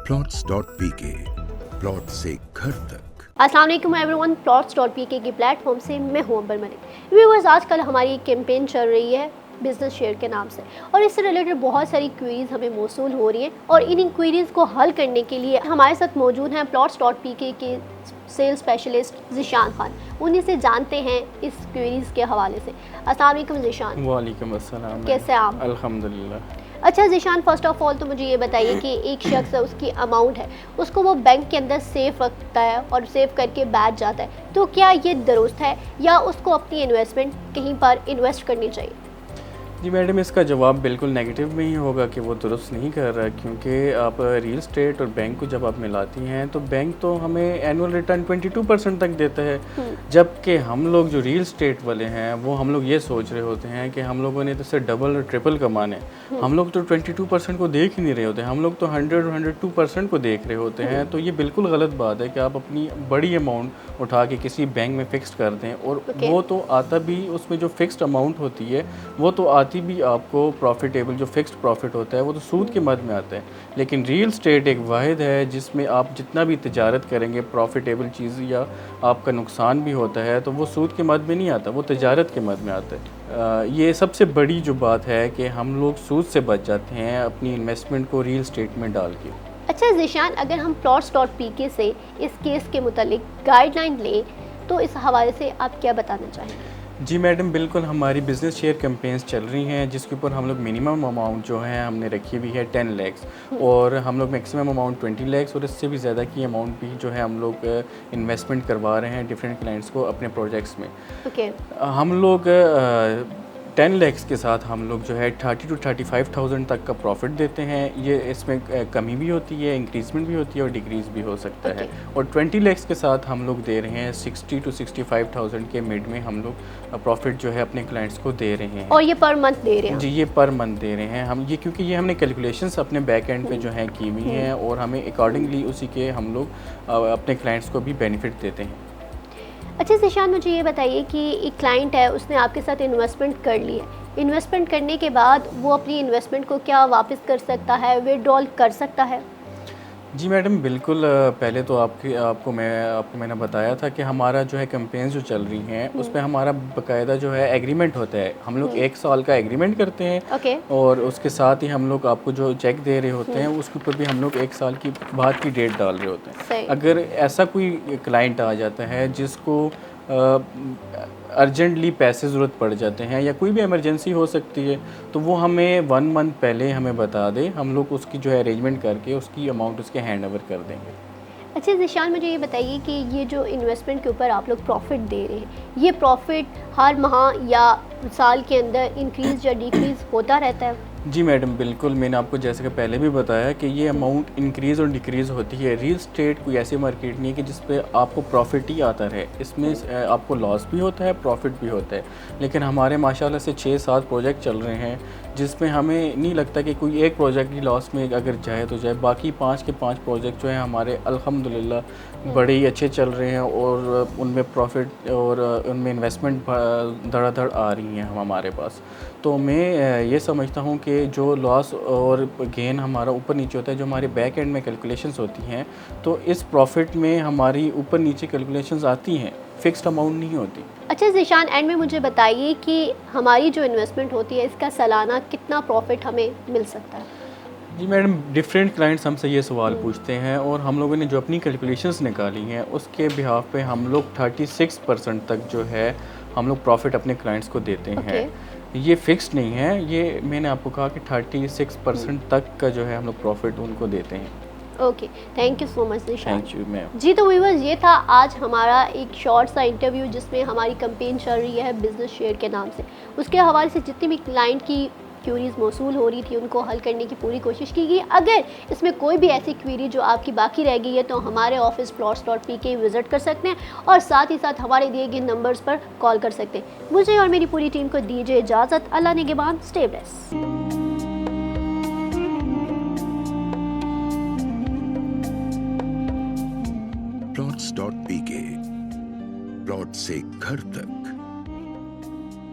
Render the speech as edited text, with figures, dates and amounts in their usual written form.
plots.pk plot से घर तक। अस्सलाम वालेकुम एवरीवन, plots.pk के प्लेटफॉर्म से मैं हूं अंबर मलिक। व्यूअर्स, आजकल हमारी एक कैंपेन चल रही है बिज़नेस शेयर के नाम से, और इससे रिलेटेड बहुत सारी क्वेरीज हमें मौसूल हो रही हैं, और इन क्वेरीज को हल करने के लिए हमारे साथ मौजूद हैं plots.pk के सेल्स स्पेशलिस्ट ज़ीशान खान। उन्हीं से जानते हैं इस क्वेरीज के हवाले से। अस्सलाम वालेकुम ज़ीशान। वालेकुम अस्सलाम। कैसे हैं आप? अल्हम्दुलिल्लाह। अच्छा ज़ीशान, फ़र्स्ट ऑफ़ ऑल तो मुझे ये बताइए कि एक शख्स है, उसकी अमाउंट है, उसको वो बैंक के अंदर सेव रखता है और सेव करके बैठ जाता है, तो क्या ये दुरुस्त है या उसको अपनी इन्वेस्टमेंट कहीं पर इन्वेस्ट करनी चाहिए? जी मैडम, इसका जवाब बिल्कुल नेगेटिव में ही होगा कि वो दुरुस्त नहीं कर रहा, क्योंकि आप रियल स्टेट और बैंक को जब आप मिलाती हैं तो बैंक तो हमें एनुअल रिटर्न 22% तक देता है, जबकि हम लोग जो रियल स्टेट वाले हैं वो हम लोग ये सोच रहे होते हैं कि हम लोगों ने तो सिर्फ डबल और ट्रिपल कमाने। हम लोग तो 22% को देख ही नहीं रहे होते, हम लोग तो 100 और 102% को देख रहे होते हैं। तो ये बिल्कुल गलत बात है कि आप अपनी बड़ी अमाउंट उठा के किसी बैंक में फ़िक्स कर दें, और वो तो आता भी, उसमें जो फ़िक्स्ड अमाउंट होती है वो तो आती भी आपको प्रॉफिटेबल, जो फिक्स्ड प्रॉफिट होता है वो तो सूद के मद में आता है। लेकिन रियल स्टेट एक वाहिद है जिसमें आप जितना भी तिजारत करेंगे प्रॉफिटेबल चीज़ या आपका नुकसान भी होता है तो वो सूद के मद में नहीं आता, वो तिजारत के मद में आता है। ये सबसे बड़ी जो बात है कि हम लोग सूद से बच जाते हैं अपनी इन्वेस्टमेंट को रियल स्टेट में डाल के। अच्छा ज़ीशान, अगर हम plots.pk से इस केस के मुतालिक गाइडलाइन लें तो इस हवाले से आप क्या बताना चाहेंगे? जी मैडम, बिल्कुल हमारी बिज़नेस शेयर कैंपेन्स चल रही हैं जिसके ऊपर हम लोग मिनिमम अमाउंट जो है हमने रखी हुई है 10 लाख, और हम लोग मैक्सिमम अमाउंट 20 लाख और इससे भी ज़्यादा की अमाउंट भी जो है हम लोग इन्वेस्टमेंट करवा रहे हैं डिफरेंट क्लाइंट्स को अपने प्रोजेक्ट्स में। हम लोग 10 लाख के साथ हम लोग जो है 30 to 35,000 तक का प्रॉफिट देते हैं। ये इसमें कमी भी होती है, इंक्रीजमेंट भी होती है और डिक्रीज़ भी हो सकता है। और 20 लाख के साथ हम लोग दे रहे हैं 60 to 65,000 के मिड में हम लोग प्रॉफिट जो है अपने क्लाइंट्स को दे रहे हैं। और ये पर मंथ दे रहे हैं? जी, ये पर मंथ दे रहे हैं हम, ये क्योंकि ये हमने कैलकुलेशंस अपने बैक एंड पे जो है की हुई हैं, और हमें अकॉर्डिंगली उसी के हम लोग अपने क्लाइंट्स को भी बेनिफिट देते हैं। अच्छा ज़ीशान, मुझे ये बताइए कि एक क्लाइंट है, उसने आपके साथ इन्वेस्टमेंट कर ली है, इन्वेस्टमेंट करने के बाद वो अपनी इन्वेस्टमेंट को क्या वापस कर सकता है, विड्रॉल कर सकता है? जी मैडम, बिल्कुल। पहले तो आपको मैंने बताया था कि हमारा जो है कैंपेन्स जो चल रही हैं उस पर हमारा बाकायदा जो है एग्रीमेंट होता है। हम लोग 1 साल का एग्रीमेंट करते हैं, और उसके साथ ही हम लोग आपको जो चेक दे रहे होते हैं उसके ऊपर भी हम लोग 1 साल की बाद की डेट डाल रहे होते हैं। अगर ऐसा कोई क्लाइंट आ जाता है जिसको अर्जेंटली पैसे ज़रूरत पड़ जाते हैं या कोई भी इमरजेंसी हो सकती है, तो वो हमें 1 मंथ पहले हमें बता दे, हम लोग उसकी जो है अरेंजमेंट करके उसकी अमाउंट उसके हैंड ओवर कर देंगे। अच्छा ज़ीशान, मुझे ये बताइए कि ये जो इन्वेस्टमेंट के ऊपर आप लोग प्रॉफिट दे रहे हैं, ये प्रॉफिट हर माह या साल के अंदर इंक्रीज़ या डिक्रीज़ होता रहता है? जी मैडम, बिल्कुल। मैंने आपको जैसे कि पहले भी बताया कि ये अमाउंट इंक्रीज़ और डिक्रीज़ होती है। रियल स्टेट कोई ऐसी मार्केट नहीं है कि जिस पे आपको प्रॉफिट ही आता रहे, इसमें आपको लॉस भी होता है, प्रॉफिट भी होता है। लेकिन हमारे माशाल्लाह से 6-7 प्रोजेक्ट चल रहे हैं जिसमें हमें नहीं लगता कि कोई एक प्रोजेक्ट ही लॉस में अगर जाए तो जाए। बाकी 5 के 5 प्रोजेक्ट जो हैं हमारे अल्हम्दुलिल्लाह बड़े ही अच्छे चल रहे हैं, और उनमें प्रॉफिट और उनमें इन्वेस्टमेंट धड़ाधड़ आ रही हैं हमारे पास। तो मैं ये समझता हूँ कि जो लॉस और गेन हमारा ऊपर नीचे होता है, जो हमारे बैक एंड में कैलकुलेशंस होती हैं, तो इस प्रॉफिट में हमारी ऊपर नीचे कैलकुलेशंस आती हैं, फ़िक्स्ड अमाउंट नहीं होती। अच्छा ज़ीशान, एंड में मुझे बताइए कि हमारी जो इन्वेस्टमेंट होती है इसका सालाना कितना प्रॉफिट हमें मिल सकता है? जी मैडम, डिफरेंट क्लाइंट्स हमसे ये सवाल पूछते हैं, और हम लोगों ने जो अपनी कैलकुलेशंस निकाली हैं उसके बिहाफ पे हम लोग 36% तक जो है हम लोग प्रॉफिट अपने क्लाइंट्स को देते हैं। ये फ़िक्स्ड नहीं है, ये मैंने आपको कहा कि 36% तक का जो है हम लोग प्रॉफिट उनको देते हैं। Okay, thank you so much Zeeshan. Thank you ma'am. जी, तो व्यूअर्स, ये था आज हमारा एक शॉर्ट सा इंटरव्यू जिसमें हमारी कैंपेन चल रही है बिज़नेस शेयर के नाम से। उसके हवाले से जितनी भी क्लाइंट की क्यूरीज़ मौसूल हो रही थी उनको हल करने की पूरी कोशिश की गई। अगर इसमें कोई भी ऐसी क्वेरी जो आपकी बाकी रह गई है तो हमारे ऑफिस plots.pk विज़िट कर सकते हैं, और साथ ही साथ हमारे दिए गए नंबर्स पर कॉल कर सकते हैं। मुझे और मेरी पूरी टीम को दीजिए इजाज़त। अल्लाह निगहबान, स्टे ब्लेस्ड। plots.pk प्लॉट से घर तक।